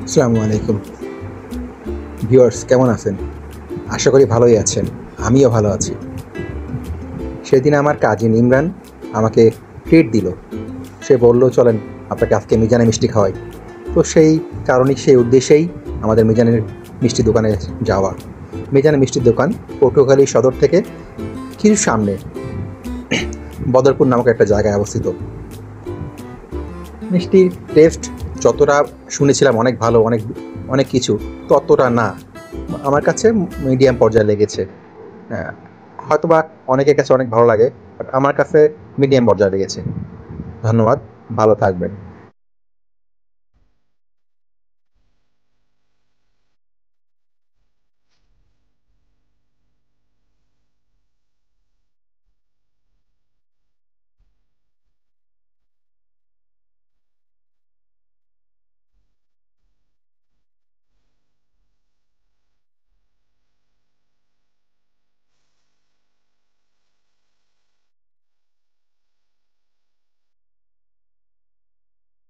আসসালামু আলাইকুম ভিউয়ার্স, কেমন আছেন? আশা করি ভালোই আছেন। আমিও ভালো আছি। সেদিন আমার কাজিন ইমরান আমাকে ট্রিট দিল। সে বলল, চলেন আপনাকে আজকে মিজানে মিষ্টি খাওয়াই। তো সেই কারণেই, সেই উদ্দেশ্যেই আমাদের মিজানের মিষ্টি দোকানে যাওয়া। মিজানের মিষ্টির দোকান পটুয়াখালী সদর থেকে কিছু সামনে বদরপুর নামক একটা জায়গায় অবস্থিত। মিষ্টির টেস্ট যতটা শুনেছিলাম অনেক ভালো, অনেক অনেক কিছু, ততটা না। আমার কাছে মিডিয়াম পর্যায়ে লেগেছে। হ্যাঁ, হয়তোবা অনেকের কাছে অনেক ভালো লাগে, বাট আমার কাছে মিডিয়াম পর্যায়ে লেগেছে। ধন্যবাদ, ভালো থাকবেন।